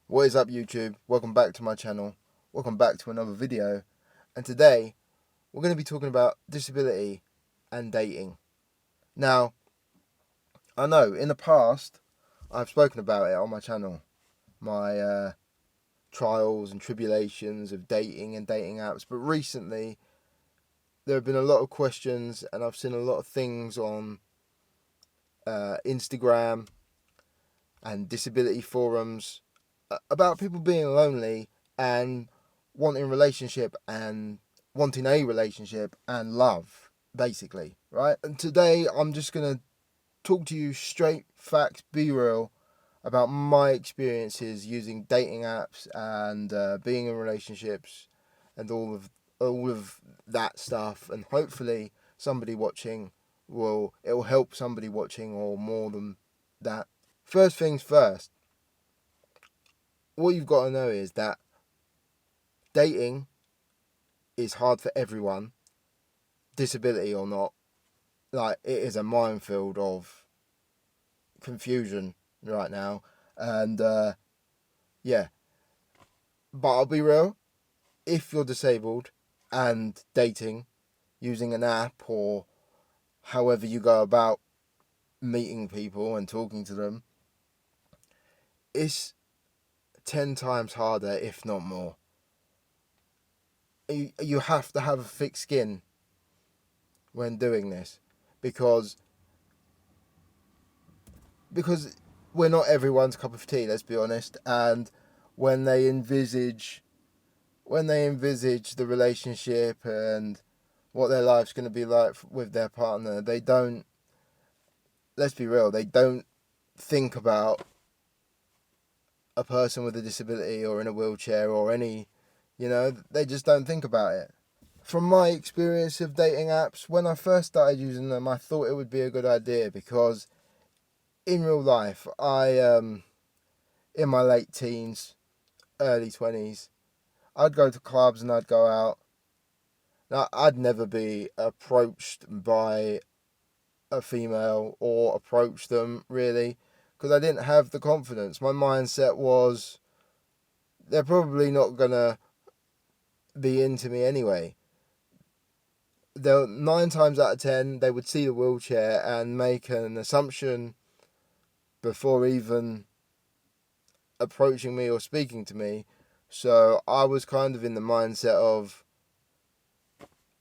What is up, YouTube? Welcome back to my channel. Welcome back to another video. And today we're going to be talking about disability and dating. Now, I know in the past I've spoken about it on my channel, my trials and tribulations of dating and dating apps, but recently there have been a lot of questions and I've seen a lot of things on Instagram and disability forums about people being lonely and wanting a relationship and love, basically, right? And today I'm just gonna talk to you straight facts, be real, about my experiences using dating apps and being in relationships and all of that stuff, and hopefully somebody watching will help somebody watching, or more than that. First things first, what you've got to know is that dating is hard for everyone, disability or not. Like, it is a minefield of confusion right now. And yeah, but I'll be real, if you're disabled and dating using an app or however you go about meeting people and talking to them, it's 10 times harder, if not more. You have to have a thick skin when doing this, because we're not everyone's cup of tea, let's be honest. And when they envisage the relationship and what their life's going to be like with their partner, they don't, let's be real, they don't think about a person with a disability or in a wheelchair or any, they just don't think about it. From my experience of dating apps, when I first started using them, I thought it would be a good idea, because in real life, in my late teens, early 20s, I'd go to clubs and I'd go out. Now, I'd never be approached by a female or approach them, really, because I didn't have the confidence. My mindset was, they're probably not going to be into me anyway. 9 times out of 10, they would see the wheelchair and make an assumption before even approaching me or speaking to me. So I was kind of in the mindset of,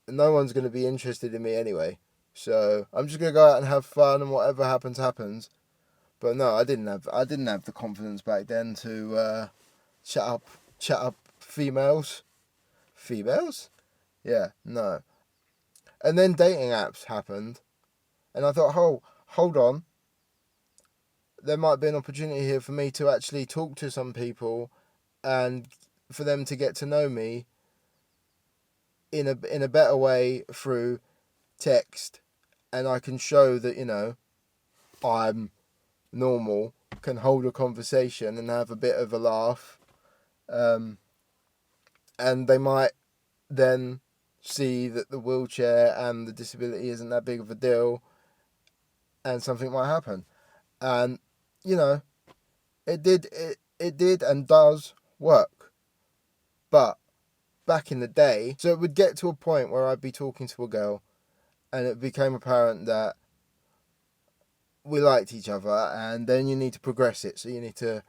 no one's going to be interested in me anyway, so I'm just going to go out and have fun, and whatever happens happens. But no, I didn't have the confidence back then to chat up females. Yeah, no. And then dating apps happened, and I thought, hold on, there might be an opportunity here for me to actually talk to some people and for them to get to know me in a better way through text, and I can show that, I'm normal, can hold a conversation and have a bit of a laugh, and they might then see that the wheelchair and the disability isn't that big of a deal, and something might happen. And it did and does work. But back in the day, so it would get to a point where I'd be talking to a girl and it became apparent that we liked each other, and then you need to progress it, so you need to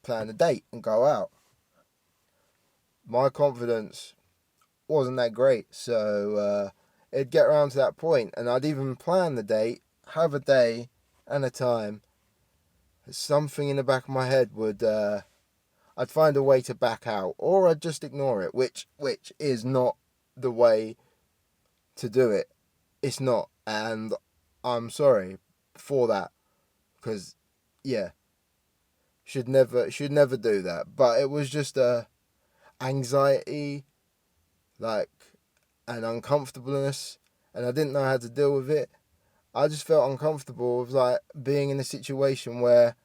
plan a date and go out. My confidence wasn't that great, so it'd get around to that point and I'd even plan the date, have a day and a time. Something in the back of my head would, I'd find a way to back out, or I'd just ignore it, which is not the way to do it. It's not, and I'm sorry for that, because should never do that. But it was just a anxiety, like an uncomfortableness, and I didn't know how to deal with it. I just felt uncomfortable with like being in a situation where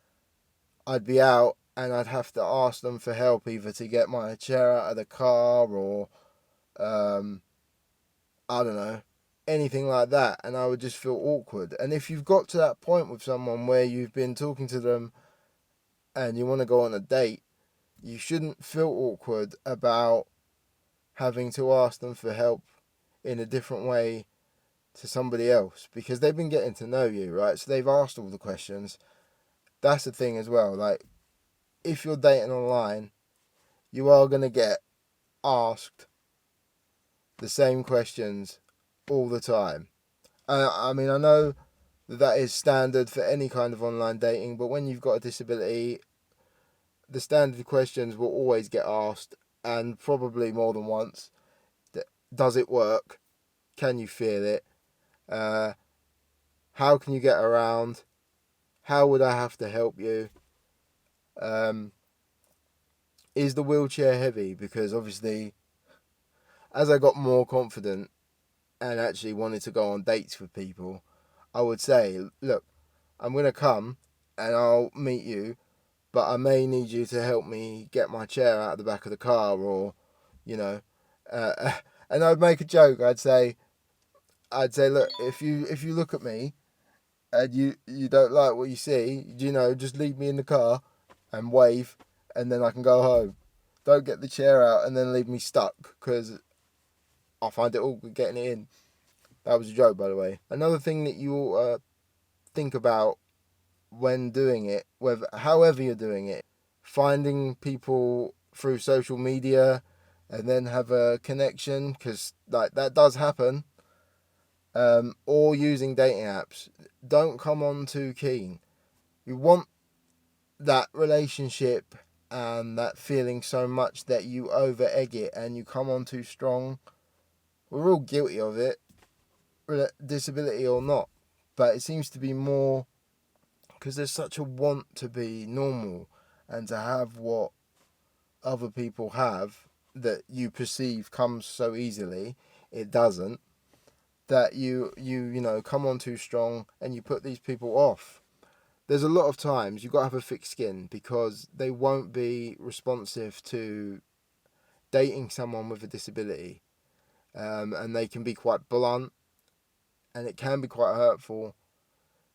I'd be out and I'd have to ask them for help, either to get my chair out of the car or I don't know, anything like that, and I would just feel awkward. And if you've got to that point with someone where you've been talking to them and you want to go on a date, You shouldn't feel awkward about having to ask them for help in a different way to somebody else, because they've been getting to know you, right? So they've asked all the questions. That's the thing as well. Like, if you're dating online, you are going to get asked the same questions all the time. I mean, I know that is standard for any kind of online dating, but when you've got a disability, the standard questions will always get asked, and probably more than once. Does it work? Can you feel it? How can you get around? How would I have to help you? Is the wheelchair heavy? Because obviously, as I got more confident and actually wanted to go on dates with people, I would say, look, I'm going to come and I'll meet you, but I may need you to help me get my chair out of the back of the car, or, you know, uh, and I'd make a joke. I'd say, look, if you look at me and you don't like what you see, just leave me in the car and wave, and then I can go home. Don't get the chair out and then leave me stuck, because I find it awkward getting it in. That was a joke, by the way. Another thing that you think about when doing it, however you're doing it, finding people through social media and then have a connection, because like that does happen, or using dating apps. Don't come on too keen. You want that relationship and that feeling so much that you over egg it and you come on too strong. We're all guilty of it, disability or not, but it seems to be more because there's such a want to be normal and to have what other people have that you perceive comes so easily. It doesn't. That you come on too strong and you put these people off. There's a lot of times you've got to have a thick skin, because they won't be responsive to dating someone with a disability, and they can be quite blunt, and it can be quite hurtful.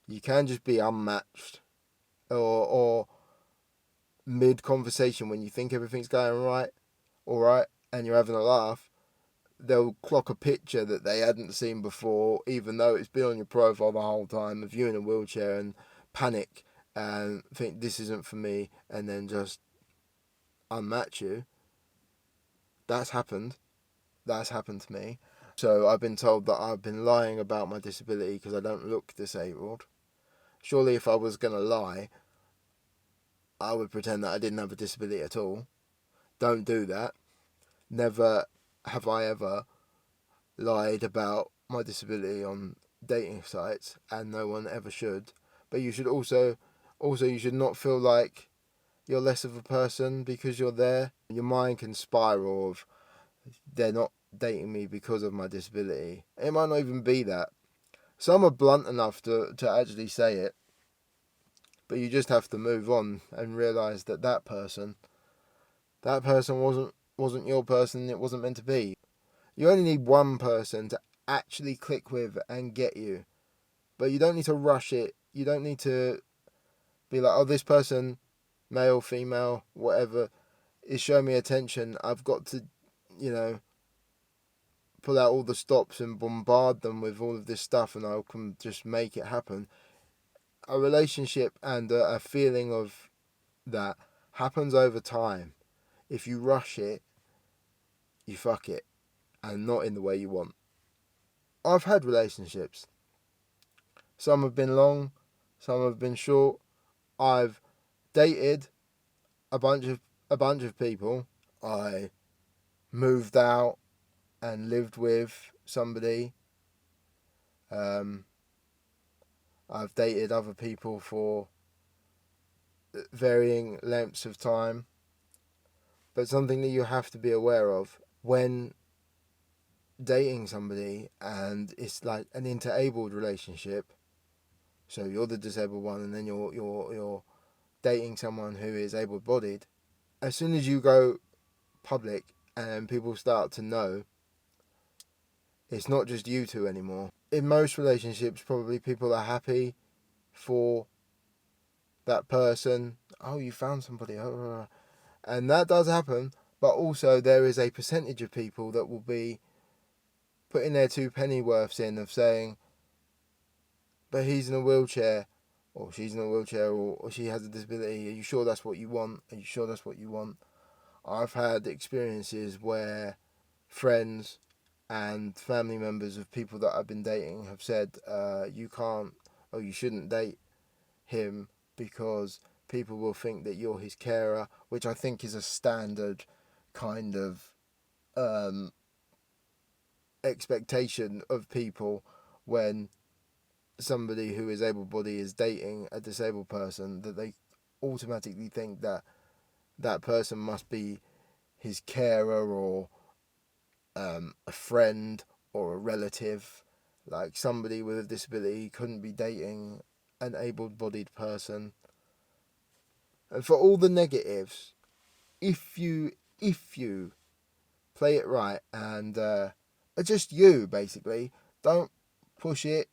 You can just be unmatched, or mid conversation when you think everything's going all right, and you're having a laugh, they'll clock a picture that they hadn't seen before, even though it's been on your profile the whole time, of you in a wheelchair, and panic and think this isn't for me, and then just unmatch you. That's happened. That's happened to me. So I've been told that I've been lying about my disability because I don't look disabled. Surely if I was going to lie, I would pretend that I didn't have a disability at all. Don't do that. Never have I ever lied about my disability on dating sites, and no one ever should. But you should also you should not feel like you're less of a person because you're there. Your mind can spiral of, they're not dating me because of my disability. It might not even be that. Some are blunt enough to actually say it, but you just have to move on and realise that that person wasn't your person. It wasn't meant to be. You only need one person to actually click with and get you, but you don't need to rush it. You don't need to be like, oh, this person, male, female, whatever, is showing me attention. I've got to, pull out all the stops and bombard them with all of this stuff, and I can just make it happen. A relationship and a feeling of that happens over time. If you rush it, you fuck it, and not in the way you want. I've had relationships. Some have been long, some have been short. I've dated a bunch of people. I moved out and lived with somebody. I've dated other people for varying lengths of time. But something that you have to be aware of when dating somebody, and it's like an interabled relationship. So you're the disabled one, and then you're dating someone who is able-bodied. As soon as you go public and people start to know, it's not just you two anymore. In most relationships, probably people are happy for that person. Oh, you found somebody. And that does happen, but also there is a percentage of people that will be putting their two pennyworths in of saying, but he's in a wheelchair, or she's in a wheelchair, or she has a disability. Are you sure that's what you want? Are you sure that's what you want? I've had experiences where friends and family members of people that I've been dating have said, you can't, or you shouldn't date him because people will think that you're his carer, which I think is a standard kind of expectation of people when somebody who is able-bodied is dating a disabled person, that they automatically think that that person must be his carer or a friend or a relative. Like, somebody with a disability couldn't be dating an able-bodied person. And for all the negatives, if you play it right and just you, basically, don't push it,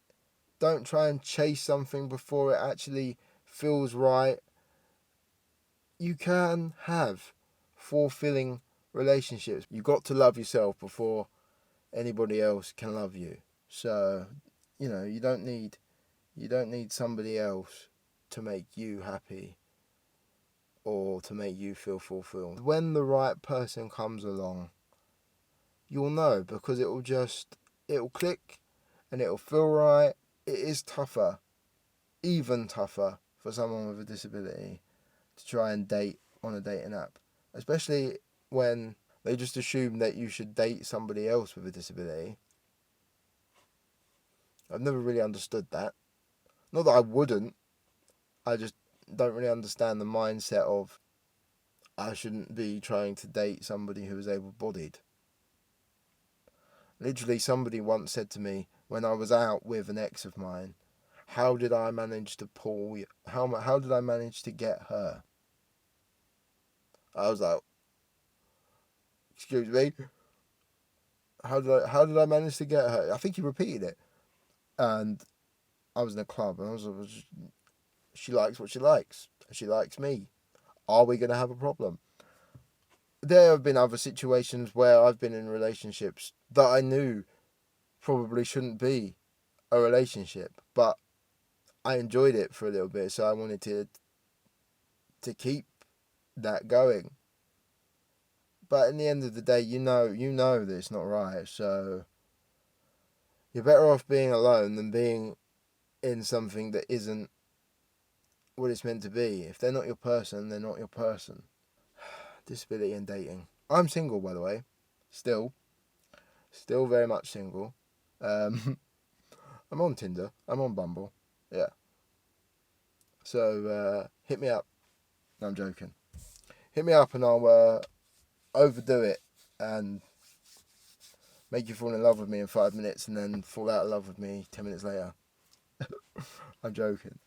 don't try and chase something before it actually feels right, you can have fulfilling relationships. You've got to love yourself before anybody else can love you. So, you don't need somebody else to make you happy or to make you feel fulfilled. When the right person comes along, you'll know, because it'll click and it'll feel right. It is tougher, even tougher, for someone with a disability to try and date on a dating app, especially when they just assume that you should date somebody else with a disability. I've never really understood that. Not that I wouldn't, I just don't really understand the mindset of, I shouldn't be trying to date somebody who is able-bodied. Literally, somebody once said to me when I was out with an ex of mine, how did I manage to get her? I was like, excuse me, how did I manage to get her? I think he repeated it, and I was in a club, and I was she likes what she likes, she likes me. Are we going to have a problem? There have been other situations where I've been in relationships that I knew probably shouldn't be a relationship, but I enjoyed it for a little bit, so I wanted to keep that going. But in the end of the day, you know that it's not right, so you're better off being alone than being in something that isn't what it's meant to be. If they're not your person, they're not your person. Disability and dating. I'm single, by the way. Still very much single. I'm on Tinder. I'm on Bumble. Yeah. So hit me up. No, I'm joking. Hit me up and I'll overdo it and make you fall in love with me in 5 minutes and then fall out of love with me 10 minutes later. I'm joking.